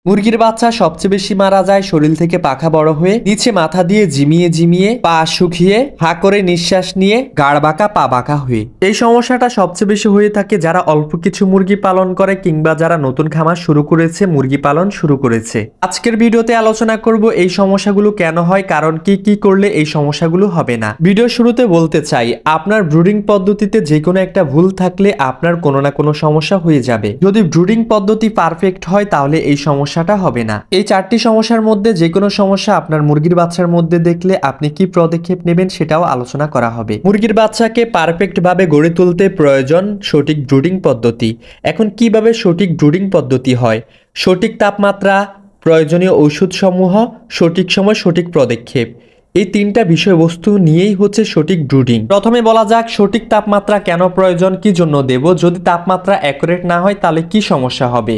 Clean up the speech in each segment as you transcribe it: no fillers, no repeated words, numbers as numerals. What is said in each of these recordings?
মুরগির বাচ্চা সবচেয়ে বেশি মারা যায় শরীর থেকে পাখা বড় হয়ে নিচে মাথা দিয়ে ঝিমিয়ে ঝিমিয়ে পা শুকিয়ে হা করে নিঃশ্বাস নিয়ে গাড় বাঁকা পা বাঁকা হয়ে। এই সমস্যাটা সবচেয়ে বেশি হয়ে থাকে যারা অল্প কিছু মুরগি পালন করে কিংবা যারা নতুন খামার শুরু করেছে, মুরগি পালন শুরু করেছে। আজকের ভিডিওতে আলোচনা করব এই সমস্যাগুলো কেন হয়, কারণ কি করলে এই সমস্যাগুলো হবে না। ভিডিও শুরুতে বলতে চাই, আপনার ব্রুডিং পদ্ধতিতে যে কোনো একটা ভুল থাকলে আপনার কোনো না কোনো সমস্যা হয়ে যাবে। যদি ব্রুডিং পদ্ধতি পারফেক্ট হয় তাহলে এই সমস্যাটা হবে না। এই চারটি সমস্যার মধ্যে যে কোনো সমস্যা আপনার মুরগির বাচ্চার মধ্যে দেখলে আপনি কি পদক্ষেপ নেবেন সেটাও আলোচনা করা হবে। মুরগির বাচ্চাকে পারফেক্ট ভাবে গড়ে তুলতে প্রয়োজন সঠিক ব্রুডিং পদ্ধতি। এখন কিভাবে সঠিক ব্রুডিং পদ্ধতি হয়? সঠিক তাপমাত্রা, প্রয়োজনীয় ঔষধ সমূহ, সঠিক সময় সঠিক পদক্ষেপ, এই তিনটা বিষয়বস্তু নিয়েই হচ্ছে সঠিক ব্রুডিং। প্রথমে বলা যাক সঠিক তাপমাত্রা কেন প্রয়োজন, কি জন্য দেব। যদি তাপমাত্রা অ্যাকুরেট না হয় তাহলে কি সমস্যা হবে?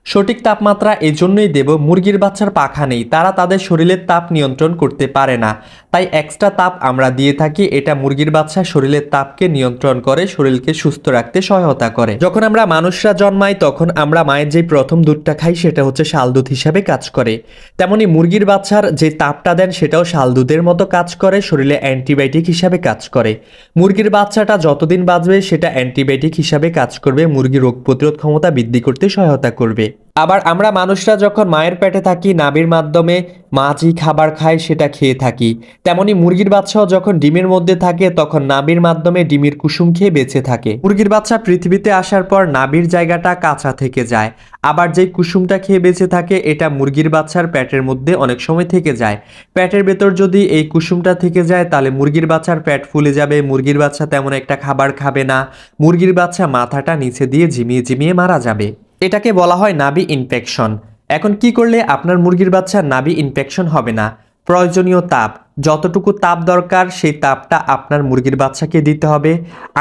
সঠিক তাপমাত্রা এজন্যই দেব, মুরগির বাচ্চার পাখা নেই, তারা তাদের শরীরের তাপ নিয়ন্ত্রণ করতে পারে না, তাই এক্সট্রা তাপ আমরা দিয়ে থাকি। এটা মুরগির বাচ্চা শরীরের তাপকে নিয়ন্ত্রণ করে, শরীরকে সুস্থ রাখতে সহায়তা করে। যখন আমরা মানুষরা জন্মাই তখন আমরা মায়ের যে প্রথম দুধটা খাই সেটা হচ্ছে শাল দুধ হিসাবে কাজ করে, তেমনি মুরগির বাচ্চার যে তাপটা দেন সেটাও শাল দুধের মতো কাজ করে, শরীরে অ্যান্টিবায়োটিক হিসাবে কাজ করে। মুরগির বাচ্চাটা যতদিন বাঁচবে সেটা অ্যান্টিবায়োটিক হিসাবে কাজ করবে, মুরগির রোগ প্রতিরোধ ক্ষমতা বৃদ্ধি করতে সহায়তা করবে। আবার আমরা মানুষরা যখন মায়ের পেটে থাকি নাভির মাধ্যমে মা যে খাবার খায় সেটা খেয়ে থাকি, তেমনি মুরগির বাচ্চাও যখন ডিমের মধ্যে থাকে তখন নাভির মাধ্যমে ডিমের কুসুম খেয়ে বেঁচে থাকে। মুরগির বাচ্চা পৃথিবীতে আসার পর নাভির জায়গাটা কাঁচা থেকে যায়, আবার যেই কুসুমটা খেয়ে বেঁচে থাকে এটা মুরগির বাচ্চার পেটের মধ্যে অনেক সময় থেকে যায়। পেটের ভেতর যদি এই কুসুমটা থেকে যায় তাহলে মুরগির বাচ্চার পেট ফুলে যাবে, মুরগির বাচ্চা তেমন একটা খাবার খাবে না, মুরগির বাচ্চা মাথাটা নিচে দিয়ে ঝিমিয়ে ঝিমিয়ে মারা যাবে। এটাকে বলা হয় নাভি ইনফেকশন। এখন কি করলে আপনার মুরগির বাচ্চার নাভি ইনফেকশন হবে না? প্রয়োজনীয় তাপ, যতটুকু তাপ দরকার সেই তাপটা আপনার মুরগির বাচ্চাকে দিতে হবে।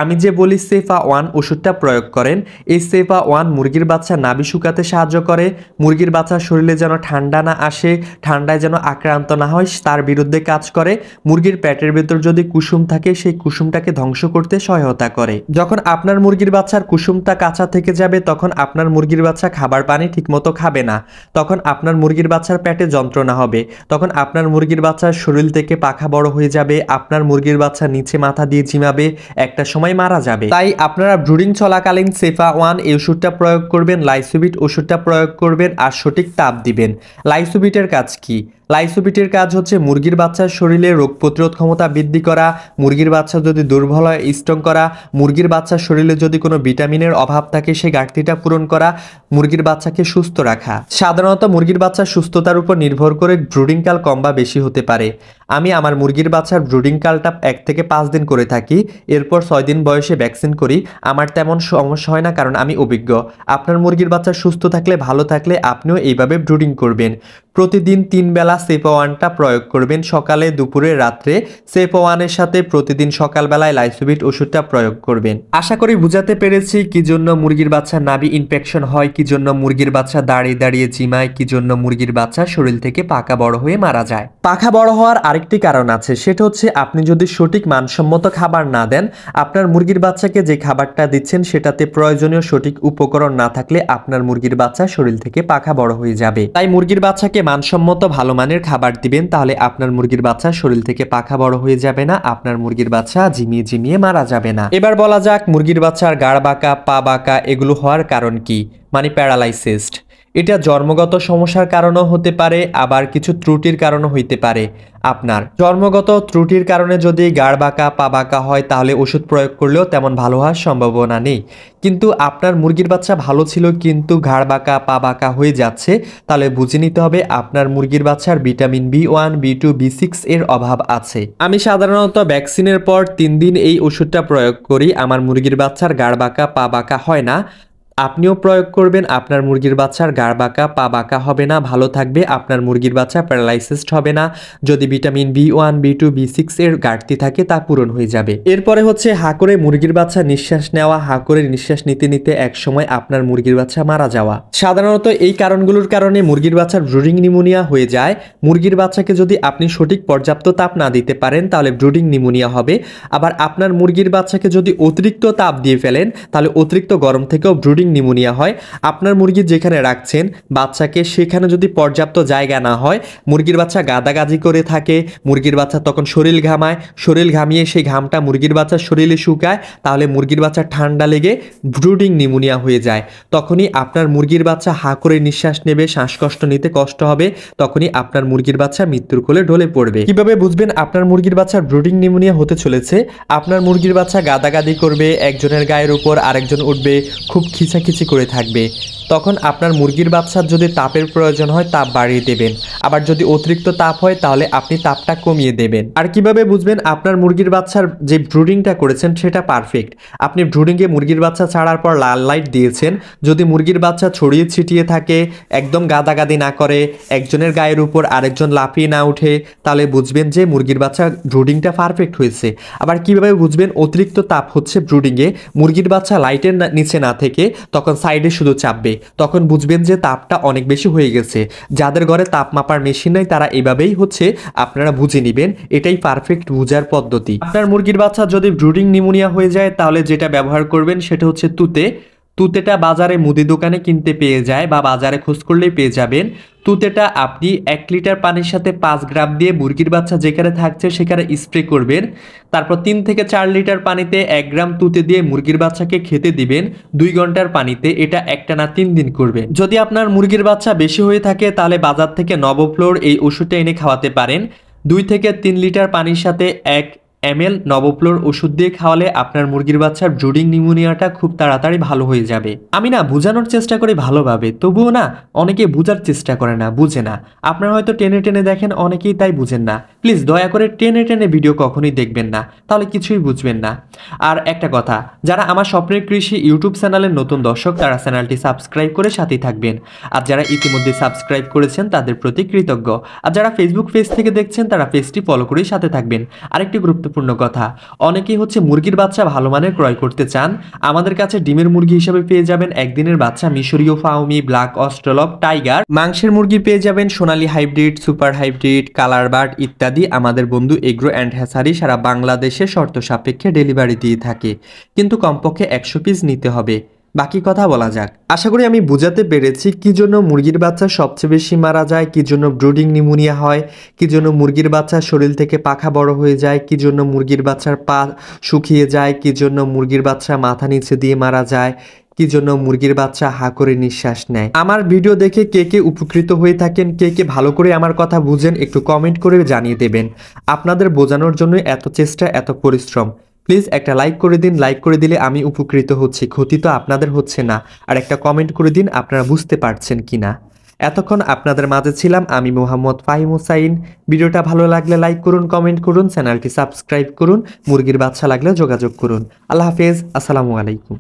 আমি যে বলি সেফা ওয়ান ওষুধটা প্রয়োগ করেন, এই সেফা ওয়ান মুরগির বাচ্চা নাভি শুকাতে সাহায্য করে, মুরগির বাচ্চার শরীরে যেন ঠান্ডা না আসে, ঠান্ডায় যেন আক্রান্ত না হয় তার বিরুদ্ধে কাজ করে। মুরগির পেটের ভেতর যদি কুসুম থাকে সেই কুসুমটাকে ধ্বংস করতে সহায়তা করে। যখন আপনার মুরগির বাচ্চার কুসুমটা কাঁচা থেকে যাবে তখন আপনার মুরগির বাচ্চা খাবার পানি ঠিকমতো খাবে না, তখন আপনার মুরগির বাচ্চার পেটে যন্ত্রণা হবে, তখন আপনার মুরগির বাচ্চার শরীর থেকে পাখা বড় হয়ে যাবে, আপনার মুরগির বাচ্চা নিচে মাথা দিয়ে ঝিমাবে, একটা সময় মারা যাবে। তাই আপনারা ব্রুডিং চলাকালীন সেফা ওয়ান এই ওষুধটা প্রয়োগ করবেন, লাইসোবিট ওষুধটা প্রয়োগ করবেন আর সঠিক তাপ দিবেন। লাইসোবিটের কাজ কি? লাইসোবিটের কাজ হচ্ছে মুরগির বাচ্চার শরীরে রোগ প্রতিরোধ ক্ষমতা বৃদ্ধি করা, মুরগির বাচ্চা যদি দুর্বল হয় স্ট্রং করা, মুরগির বাচ্চার শরীরে যদি কোনো ভিটামিনের অভাব থাকে সেই ঘাটতিটা পূরণ করা, মুরগির বাচ্চাকে সুস্থ রাখা। সাধারণত মুরগির বাচ্চার সুস্থতার উপর নির্ভর করে ব্রুডিং কাল কম বা বেশি হতে পারে। আমি আমার মুরগির বাচ্চার ব্রুডিং কালটা 1 থেকে 5 দিন করে থাকি, এরপর 6 দিন বয়সে ভ্যাকসিন করি। আমার তেমন সমস্যা হয় না কারণ আমি অভিজ্ঞ। আপনার মুরগির বাচ্চা সুস্থ থাকলে ভালো থাকলে আপনিও এইভাবে ব্রুডিং করবেন। প্রতিদিন 3 বেলা সেফা ওয়ানটা প্রয়োগ করবেন, সকালে, দুপুরে, রাত্রে। সেফা ওয়ানের সাথে প্রতিদিন সকালবেলায় লাইসোবিট ওষুধটা প্রয়োগ করবেন। আশা করি বুঝাতে পেরেছি কি জন্য মুরগির বাচ্চা নাভি ইনফেকশন হয়, কি জন্য মুরগির বাচ্চা দাঁড়িয়ে দাঁড়িয়ে জিমায়, কি জন্য মুরগির বাচ্চা শরীর থেকে পাখা বড় হয়ে মারা যায়। পাখা বড় হওয়ার আরেকটি কারণ আছে, সেটা হচ্ছে আপনি যদি সঠিক মানসম্মত খাবার না দেন, আপনার মুরগির বাচ্চাকে যে খাবারটা দিচ্ছেন সেটাতে প্রয়োজনীয় সঠিক উপকরণ না থাকলে আপনার মুরগির বাচ্চা শরীর থেকে পাখা বড় হয়ে যাবে। তাই মুরগির বাচ্চাকে মানসম্মত ভালো মানের খাবার দিবেন, তাহলে আপনার মুরগির বাচ্চা শরীর থেকে পাখা বড় হয়ে যাবে না, আপনার মুরগির বাচ্চা ঝিমিয়ে ঝিমিয়ে মারা যাবে না। এবার বলা যাক মুরগির বাচ্চার গাড় বাঁকা পা বাঁকা এগুলো হওয়ার কারণ কি, মানে প্যারালাইসিস। এটা জন্মগত সমস্যার কারণেও হতে পারে, আবার কিছু ত্রুটির কারণও হইতে পারে। আপনার জন্মগত ত্রুটির কারণে যদি গাড় বাঁকা পা বাঁকা হয় তাহলে ওষুধ প্রয়োগ করলেও তেমন ভালো হওয়ার সম্ভাবনা নেই। কিন্তু আপনার মুরগির বাচ্চা ভালো ছিল কিন্তু ঘাড় বাঁকা পা বাঁকা হয়ে যাচ্ছে, তাহলে বুঝে নিতে হবে আপনার মুরগির বাচ্চার ভিটামিন B1, B2, B6 এর অভাব আছে। আমি সাধারণত ভ্যাকসিনের পর 3 দিন এই ওষুধটা প্রয়োগ করি, আমার মুরগির বাচ্চার গাড় বাঁকা পা বাঁকা হয় না। আপনিও প্রয়োগ করবেন, আপনার মুরগির বাচ্চার গাড় বাঁকা পা বাঁকা হবে না, ভালো থাকবে, আপনার মুরগির বাচ্চা প্যারালাইসিস হবে না। যদি ভিটামিন B1, B2, B6 এর ঘাটতি থাকে তা পূরণ হয়ে যাবে। এরপরে হচ্ছে হা করে মুরগির বাচ্চা নিঃশ্বাস নেওয়া, হা করে নিঃশ্বাস নিতে নিতে এক সময় আপনার মুরগির বাচ্চা মারা যাওয়া। সাধারণত এই কারণগুলোর কারণে মুরগির বাচ্চার ব্রুডিং নিউমোনিয়া হয়ে যায়। মুরগির বাচ্চাকে যদি আপনি সঠিক পর্যাপ্ত তাপ না দিতে পারেন তাহলে ব্রুডিং নিউমোনিয়া হবে। আবার আপনার মুরগির বাচ্চাকে যদি অতিরিক্ত তাপ দিয়ে ফেলেন তাহলে অতিরিক্ত গরম থেকেও ব্রুডিং ব্রুডিং নিউমোনিয়া হয়, আপনার মুরগি যেখানে রাখছেন বাচ্চাকে সেখানে যদি পর্যাপ্ত জায়গা না হয়, মুরগির বাচ্চা গাদাগাদি করে থাকে, মুরগির বাচ্চা তখন শরীর ঘামায়, শরীর ঘামিয়ে সেই ঘামটা মুরগির বাচ্চার শরীরে শুকায়, তাহলে মুরগির বাচ্চা ঠান্ডা লেগে ব্রুডিং নিউমোনিয়া হয়ে যায়। তখনই আপনার মুরগির বাচ্চা হা করে নিঃশ্বাস নেবে, শ্বাসকষ্ট নিতে কষ্ট হবে, তখনই আপনার মুরগির বাচ্চা মৃত্যুর কোলে ঢলে পড়বে। কিভাবে বুঝবেন আপনার মুরগির বাচ্চার ব্রুডিং নিউমোনিয়া হতে চলেছে? আপনার মুরগির বাচ্চা গাদাগাদি করবে, একজনের গায়ের উপর আরেকজন উঠবে, খুব খিচাখিচি করে থাকবে। তখন আপনার মুরগির বাচ্চার যদি তাপের প্রয়োজন হয় তাপ বাড়িয়ে দেবেন, আবার যদি অতিরিক্ত তাপ হয় তাহলে আপনি তাপটা কমিয়ে দেবেন। আর কিভাবে বুঝবেন আপনার মুরগির বাচ্চার যে ব্রুডিংটা করেছেন সেটা পারফেক্ট? আপনি ব্রুডিংয়ে মুরগির বাচ্চা ছাড়ার পর লাল লাইট দিয়েছেন, যদি মুরগির বাচ্চা ছড়িয়ে ছিটিয়ে থাকে, একদম গাদাগাদি না করে, একজনের গায়ের উপর আরেকজন লাফিয়ে না উঠে, তাহলে বুঝবেন যে মুরগির বাচ্চা ব্রুডিংটা পারফেক্ট হয়েছে। আবার কিভাবে বুঝবেন অতিরিক্ত তাপ হচ্ছে ব্রুডিংয়ে? মুরগির বাচ্চা লাইটের নিচে না থেকে তখন সাইডে শুধু চাপবে, তখন বুঝবেন যে তাপটা অনেক বেশি হয়ে গেছে। যাদের ঘরে তাপ মাপার মেশিন নাই তারা এভাবেই হচ্ছে আপনারা বুঝে নেবেন, এটাই পারফেক্ট বুঝার পদ্ধতি। আপনার মুরগির বাচ্চা যদি ব্রুডিং নিউমোনিয়া হয়ে যায় তাহলে যেটা ব্যবহার করবেন সেটা হচ্ছে তুতেটা বাজারে মুদি দোকানে কিনতে পেয়ে যায় বা বাজারে খোঁজ করলেই পেয়ে যাবেন। তুতেটা আপনি 1 লিটার পানির সাথে 5 গ্রাম দিয়ে মুরগির বাচ্চা যেখানে থাকছে সেখানে স্প্রে করবেন। তারপর 3 থেকে 4 লিটার পানিতে 1 গ্রাম তুতে দিয়ে মুরগির বাচ্চাকে খেতে দিবেন 2 ঘন্টার পানিতে। এটা একটানা 3 দিন করবেন। যদি আপনার মুরগির বাচ্চা বেশি হয়ে থাকে তাহলে বাজার থেকে নবফ্লোর এই ওষুধটা এনে খাওয়াতে পারেন। 2 থেকে 3 লিটার পানির সাথে 1 ml নবফ্লোর ওষুধ দিয়ে খাওয়ালে আপনার মুরগির বাচ্চার ব্রুডিং নিউমোনিয়াটা খুব তাড়াতাড়ি ভালো হয়ে যাবে। আমি না বোঝানোর চেষ্টা করি ভালোভাবে, তবুও না অনেকে বোঝার চেষ্টা করে না, বুঝে না। আপনারা হয়তো টেনে টেনে দেখেন, অনেকেই তাই বুঝেন না। প্লিজ দয়া করে টেনে টেনে ভিডিও কখনোই দেখবেন না, তাহলে কিছুই বুঝবেন না। আর একটা কথা, যারা আমার স্বপ্নের কৃষি ইউটিউব চ্যানেলের নতুন দর্শক তারা চ্যানেলটি সাবস্ক্রাইব করে সাথেই থাকবেন। আর যারা ইতিমধ্যে সাবস্ক্রাইব করেছেন তাদের প্রতি কৃতজ্ঞ। আর যারা ফেসবুক পেজ থেকে দেখছেন তারা পেজটি ফলো করেই সাথে থাকবেন। আরেকটি গুরুত্বপূর্ণ কথা, অনেকেই হচ্ছে মুরগির বাচ্চা ভালো মানের ক্রয় করতে চান। আমাদের কাছে ডিমের মুরগি হিসেবে পেয়ে যাবেন একদিনের বাচ্চা মিশরীয় ফাউমি, ব্ল্যাক অস্ট্রেলপ, টাইগার। মাংসের মুরগি পেয়ে যাবেন সোনালী hybrid, super hybrid, colour bird ইত্যাদি। আমাদের বন্ধু এগ্রো অ্যান্ড হ্যাচারি সারা বাংলাদেশে শর্ত সাপেক্ষে ডেলিভারি দিয়ে থাকে, কিন্তু কমপক্ষে 100 পিস নিতে হবে। বাকি কথা বলা যাক। আশা করি আমি বুঝাতে পেরেছি কি জন্য মুরগির বাচ্চা সবচেয়ে বেশি মারা যায়, কি জন্য ব্রুডিং নিউমোনিয়া হয়, কি জন্য মুরগির বাচ্চার শরীর থেকে পাখা বড় হয়ে যায়, কি জন্য মুরগির বাচ্চার পা শুকিয়ে যায়, কি জন্য মুরগির বাচ্চা মাথা নিচে দিয়ে মারা যায়, কি জন্য মুরগির বাচ্চা হা করে নিঃশ্বাস নেয়। আমার ভিডিও দেখে কে কে উপকৃত হয়ে থাকেন, কে কে ভালো করে আমার কথা বুঝেন, একটু কমেন্ট করে জানিয়ে দেবেন। আপনাদের বোঝানোর জন্য এত চেষ্টা, এত পরিশ্রম। প্লিজ একটা লাইক করে দিন, লাইক করে দিলে আমি উপকৃত হচ্ছি, ক্ষতি তো আপনাদের হচ্ছে না। আর একটা কমেন্ট করে দিন আপনারা বুঝতে পারছেন কিনা। এতক্ষণ আপনাদের মাঝে ছিলাম আমি মোহাম্মদ ফাহিম হুসাইন। ভিডিওটা ভালো লাগলে লাইক করুন, কমেন্ট করুন, চ্যানেলটি সাবস্ক্রাইব করুন, মুরগির বাচ্চা লাগলে যোগাযোগ করুন। আল্লাহ হাফেজ, আসসালামু আলাইকুম।